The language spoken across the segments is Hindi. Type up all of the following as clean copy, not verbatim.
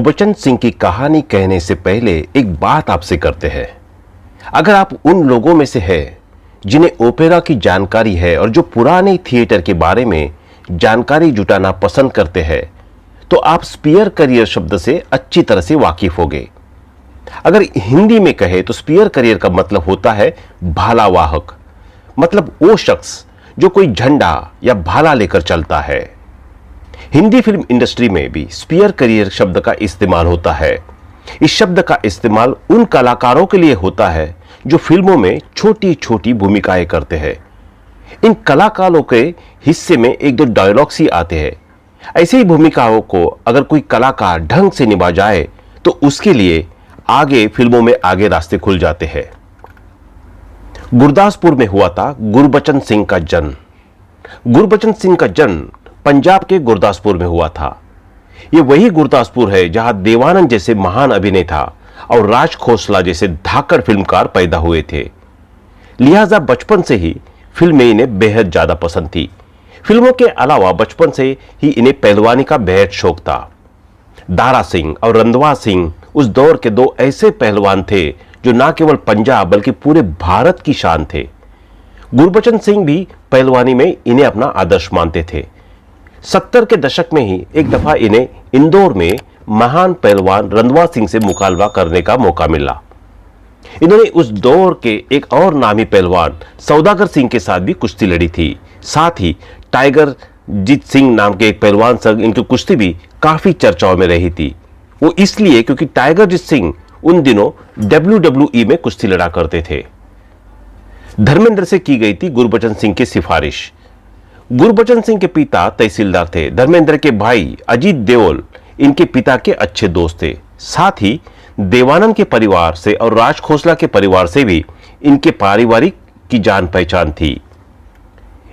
गुरबचन सिंह की कहानी कहने से पहले एक बात आपसे करते हैं। अगर आप उन लोगों में से हैं जिन्हें ओपेरा की जानकारी है और जो पुराने थिएटर के बारे में जानकारी जुटाना पसंद करते हैं, तो आप स्पीयर करियर शब्द से अच्छी तरह से वाकिफ होंगे। अगर हिंदी में कहे तो स्पीयर करियर का मतलब होता है भाला वाहक, मतलब वो शख्स जो कोई झंडा या भाला लेकर चलता है। हिंदी फिल्म इंडस्ट्री में भी स्पीयर करियर शब्द का इस्तेमाल होता है। इस शब्द का इस्तेमाल उन कलाकारों के लिए होता है जो फिल्मों में छोटी छोटी भूमिकाएं करते हैं। इन कलाकारों के हिस्से में एक दो डायलॉग्स ही आते हैं। ऐसी ही भूमिकाओं को अगर कोई कलाकार ढंग से निभा जाए तो उसके लिए आगे फिल्मों में आगे रास्ते खुल जाते हैं। गुरदासपुर में हुआ था गुरबचन सिंह का जन्म। गुरबचन सिंह का जन्म पंजाब के गुरदासपुर में हुआ था। यह वही गुरदासपुर है जहां देवानंद जैसे महान अभिनेता और राज खोसला जैसे धाकड़ फिल्मकार पैदा हुए थे। लिहाजा बचपन से ही फिल्में इन्हें बेहद ज्यादा पसंद थी। फिल्मों के अलावा बचपन से ही इन्हें पहलवानी का बेहद शौक था। दारा सिंह और रंधवा सिंह उस दौर के दो ऐसे पहलवान थे जो न केवल पंजाब बल्कि पूरे भारत की शान थे। गुरबचन सिंह भी पहलवानी में इन्हें अपना आदर्श मानते थे। 70 के दशक में ही एक दफा इन्हें इंदौर में महान पहलवान रंधवा सिंह से मुकाबला करने का मौका मिला। इन्होंने उस दौर के एक और नामी पहलवान सौदागर सिंह के साथ भी कुश्ती लड़ी थी। साथ ही टाइगर जीत सिंह नाम के एक पहलवान संग इनकी कुश्ती भी काफी चर्चाओं में रही थी। वो इसलिए क्योंकि टाइगर जीत सिंह उन दिनों WWE में कुश्ती लड़ा करते थे। धर्मेंद्र से की गई थी गुरबचन सिंह की सिफारिश। गुरबचन सिंह के पिता तहसीलदार थे। धर्मेंद्र के भाई अजीत देओल इनके पिता के अच्छे दोस्त थे। साथ ही देवानंद के परिवार से और राज खोसला के परिवार से भी इनके पारिवारिक की जान पहचान थी।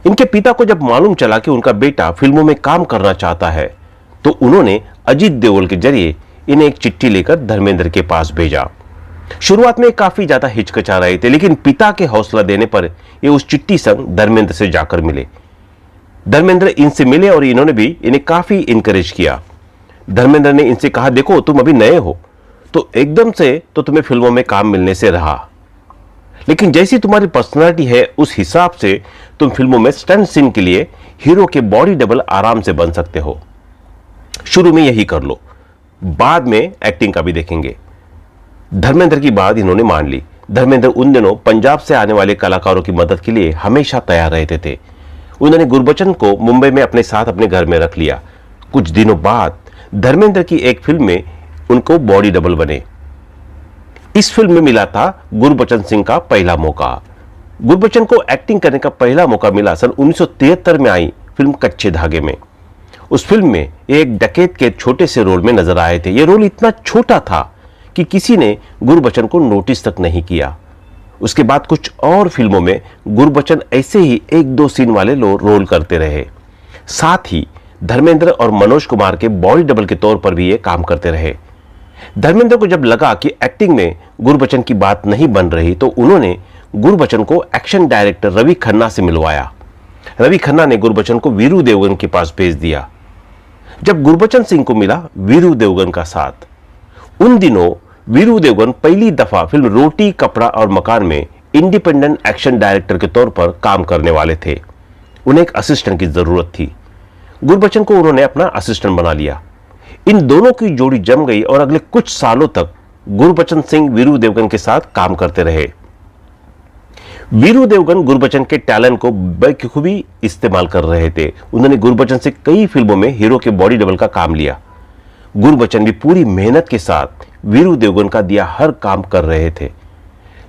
इनके पिता को जब मालूम चला कि उनका बेटा फिल्मों में काम करना चाहता है, तो उन्होंने अजीत देओल के जरिए इन्हें एक चिट्ठी लेकर धर्मेंद्र के पास भेजा। शुरुआत में काफी ज्यादा हिचकिचा रहे थे, लेकिन पिता के हौसला देने पर ये उस चिट्ठी संग धर्मेंद्र से जाकर मिले। धर्मेंद्र इनसे मिले और इन्होंने भी इन्हें काफी इनकरेज किया। धर्मेंद्र ने इनसे कहा, देखो तुम अभी नए हो तो एकदम से तो तुम्हें फिल्मों में काम मिलने से रहा, लेकिन जैसी तुम्हारी पर्सनालिटी है उस हिसाब से तुम फिल्मों में स्टंट सीन के लिए हीरो के बॉडी डबल आराम से बन सकते हो। शुरू में यही कर लो, बाद में एक्टिंग का भी देखेंगे। धर्मेंद्र की बात इन्होंने मान ली। धर्मेंद्र उन दिनों पंजाब से आने वाले कलाकारों की मदद के लिए हमेशा तैयार रहते थे। उन्होंने गुरबचन को मुंबई में अपने साथ अपने घर में रख लिया। कुछ दिनों बाद धर्मेंद्र की एक फिल्म में उनको बॉडी डबल बने। इस फिल्म में मिला था गुरबचन सिंह का पहला मौका। गुरबचन को एक्टिंग करने का पहला मौका मिला सन 1973 में आई फिल्म कच्चे धागे में। उस फिल्म में एक डकैत के छोटे से रोल में नजर आए थे। यह रोल इतना छोटा था कि किसी ने गुरबचन को नोटिस तक नहीं किया। उसके बाद कुछ और फिल्मों में गुरबचन ऐसे ही एक दो सीन वाले रोल करते रहे। साथ ही धर्मेंद्र और मनोज कुमार के बॉडी डबल के तौर पर भी ये काम करते रहे। धर्मेंद्र को जब लगा कि एक्टिंग में गुरबचन की बात नहीं बन रही, तो उन्होंने गुरबचन को एक्शन डायरेक्टर रवि खन्ना से मिलवाया। रवि खन्ना ने गुरबचन को वीरू देवगन के पास भेज दिया। जब गुरबचन सिंह को मिला वीरू देवगन का साथ, उन दिनों वीरू देवगन पहली दफा फिल्म रोटी कपड़ा और मकान में इंडिपेंडेंट एक्शन डायरेक्टर के तौर पर काम करने वाले थे। उन्हें एक असिस्टेंट की जरूरत थी। गुरबचन को उन्होंने अपना असिस्टेंट बना लिया। इन दोनों की जोड़ी जम गई और अगले कुछ सालों तक गुरबचन सिंह वीरू देवगन के साथ काम करते रहे। वीरू देवगन गुरबचन के टैलेंट को बखूबी इस्तेमाल कर रहे थे। उन्होंने गुरबचन से कई फिल्मों में हीरो के बॉडी डबल का काम लिया। गुरबचन भी पूरी मेहनत के साथ वीरू देवगन का दिया हर काम कर रहे थे,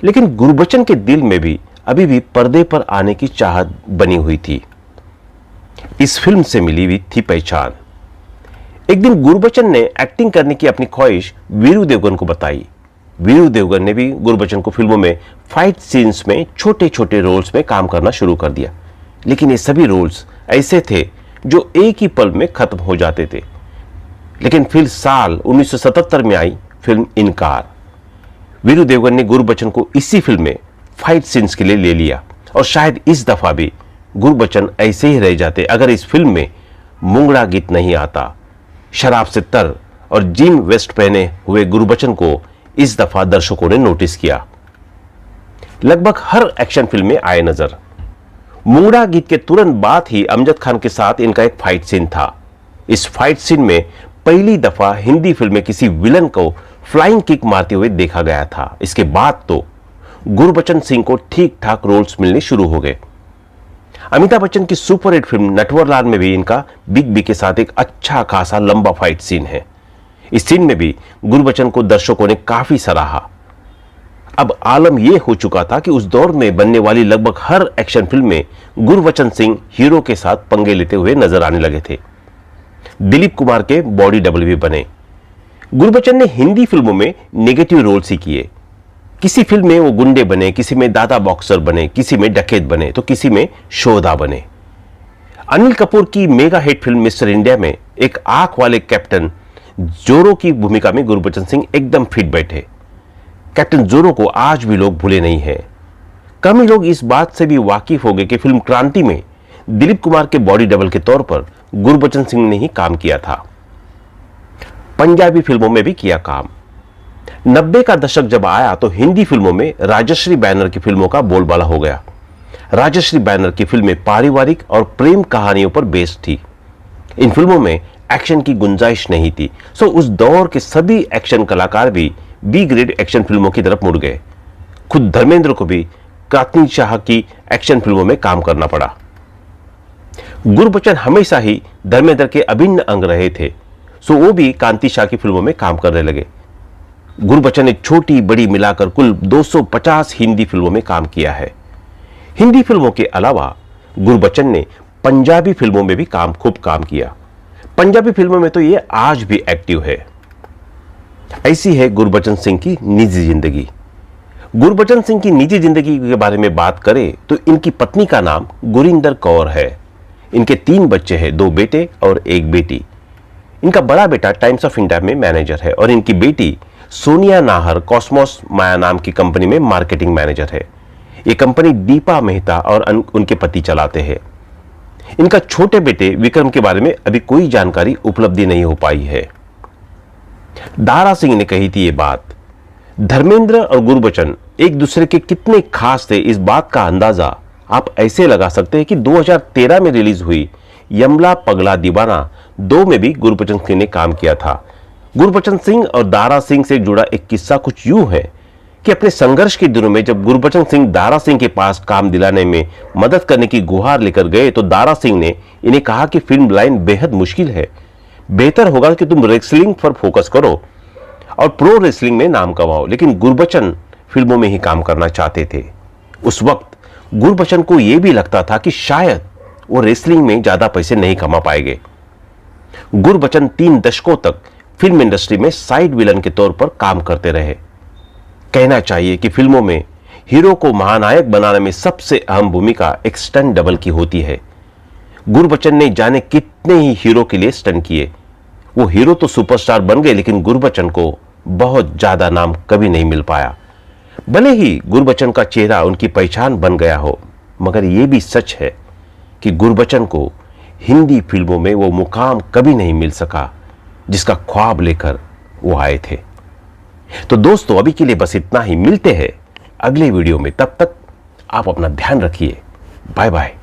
लेकिन गुरबचन के दिल में भी अभी भी पर्दे पर आने की चाहत बनी हुई थी। इस फिल्म से मिली हुई थी पहचान। एक दिन गुरबचन ने एक्टिंग करने की अपनी ख्वाहिश वीरू देवगन को बताई। वीरू देवगन ने भी गुरबचन को फिल्मों में फाइट सीन्स में छोटे छोटे रोल्स में काम करना शुरू कर दिया, लेकिन ये सभी रोल्स ऐसे थे जो एक ही पल में खत्म हो जाते थे। लेकिन फिर साल 1977 में आई फिल्म इनकार। वीरू देवगन ने गुरबचन को इसी फिल्म में फाइट सीन्स के लिए ले लिया, और शायद इस दफा भी गुरबचन ऐसे ही रह जाते अगर इस फिल्म में मुंगड़ा गीत नहीं आता। शराब से तर और जिम वेस्ट पहने हुए गुरबचन को इस दफा दर्शकों ने नोटिस किया। लगभग हर एक्शन फिल्म में आए नजर। मुंगड़ा गीत के तुरंत बाद ही अमजद खान के साथ इनका एक फाइट सीन था। इस फाइट सीन में पहली दफा हिंदी फिल्म में किसी विलन को फ्लाइंग किक मारते हुए देखा गया था। इसके बाद तो गुरबचन सिंह को ठीक ठाक रोल्स मिलने शुरू हो गए। अमिताभ बच्चन की सुपरहिट फिल्म नटवरलाल में भी इनका बिग बी के साथ एक अच्छा खासा लंबा फाइट सीन है। इस सीन में भी गुरबचन को दर्शकों ने काफी सराहा। अब आलम यह हो चुका था कि उस दौर में बनने वाली लगभग हर एक्शन फिल्म में गुरबचन सिंह हीरो के साथ पंगे लेते हुए नजर आने लगे थे। दिलीप कुमार के बॉडी डबल भी बने। गुरबचन ने हिंदी फिल्मों में नेगेटिव रोल्स ही किए। किसी फिल्म में वो गुंडे बने, किसी में दादा बॉक्सर बने, किसी में डकैत बने, तो किसी में शोधा बने। अनिल कपूर की mega hit film mister India में एक आंख वाले कैप्टन जोरो की भूमिका में गुरबचन सिंह एकदम फिट बैठे। कैप्टन जोरो को आज भी लोग भूले नहीं हैं। कम ही लोग इस बात से भी वाकिफ हो गए कि फिल्म क्रांति में दिलीप कुमार के बॉडी डबल के तौर पर गुरबचन सिंह ने ही काम किया था। पंजाबी फिल्मों में भी किया काम। 90 का दशक जब आया तो हिंदी फिल्मों में राजश्री बैनर की फिल्मों का बोलबाला हो गया। राजश्री बैनर की फिल्में पारिवारिक और प्रेम कहानियों पर बेस्ड थी। इन फिल्मों में एक्शन की गुंजाइश नहीं थी, सो उस दौर के सभी एक्शन कलाकार भी बी ग्रेड एक्शन फिल्मों की तरफ मुड़ गए। खुद धर्मेंद्र को भी कांति शाह की एक्शन फिल्मों में काम करना पड़ा। गुरबचन हमेशा ही धर्मेंद्र के अभिन्न अंग रहे थे, सो वो भी कांति शाह की फिल्मों में काम करने लगे। गुरबचन ने छोटी बड़ी मिलाकर कुल 250 हिंदी फिल्मों में काम किया है। हिंदी फिल्मों के अलावा गुरबचन ने पंजाबी फिल्मों में भी खूब काम किया। पंजाबी फिल्मों में तो ये आज भी एक्टिव है। ऐसी है गुरबचन सिंह की निजी जिंदगी। गुरबचन सिंह की निजी जिंदगी के बारे में बात करें तो इनकी पत्नी का नाम गुरिंदर कौर है। इनके 3 बच्चे हैं, 2 बेटे और 1 बेटी। इनका बड़ा बेटा टाइम्स ऑफ इंडिया में मैनेजर है और इनकी बेटी सोनिया नाहर कॉस्मोस माया नाम की कंपनी में मार्केटिंग मैनेजर है। ये कंपनी दीपा मेहता और उनके पति चलाते हैं। इनका छोटे बेटे विक्रम के बारे में अभी कोई जानकारी उपलब्धि नहीं हो पाई है। दारा सिंह ने कही थी ये बात। धर्मेंद्र और गुरबचन एक दूसरे के कितने खास थे, इस बात का अंदाजा आप ऐसे लगा सकते हैं कि 2013 में रिलीज हुई यमला पगला दीवाना 2 में भी गुरबचन सिंह ने काम किया था। गुरबचन सिंह और दारा सिंह से जुड़ा एक किस्सा कुछ यूं है कि अपने संघर्ष के दिनों में जब गुरबचन सिंह दारा सिंह के पास काम दिलाने में मदद करने की गुहार लेकर गए तो दारा सिंह ने इन्हें कहा कि फिल्म लाइन बेहद मुश्किल है, बेहतर होगा कि तुम रेसलिंग पर फोकस करो और प्रो रेसलिंग में नाम कमाओ। लेकिन गुरबचन फिल्मों में ही काम करना चाहते थे। उस वक्त गुरबचन को यह भी लगता था कि शायद वो रेसलिंग में ज्यादा पैसे नहीं कमा पाएंगे। गुरबचन 3 दशकों तक फिल्म इंडस्ट्री में साइड विलन के तौर पर काम करते रहे। कहना चाहिए कि फिल्मों में हीरो को महानायक बनाने में सबसे अहम भूमिका एक स्टंट डबल की होती है। गुरबचन ने जाने कितने ही हीरो के लिए स्टंट किए। वो हीरो तो सुपरस्टार बन गए, लेकिन गुरबचन को बहुत ज्यादा नाम कभी नहीं मिल पाया। भले ही गुरबचन का चेहरा उनकी पहचान बन गया हो, मगर यह भी सच है कि गुरबचन को हिंदी फिल्मों में वो मुकाम कभी नहीं मिल सका जिसका ख्वाब लेकर वो आए थे। तो दोस्तों, अभी के लिए बस इतना ही। मिलते हैं अगले वीडियो में। तब तक आप अपना ध्यान रखिए। Bye bye.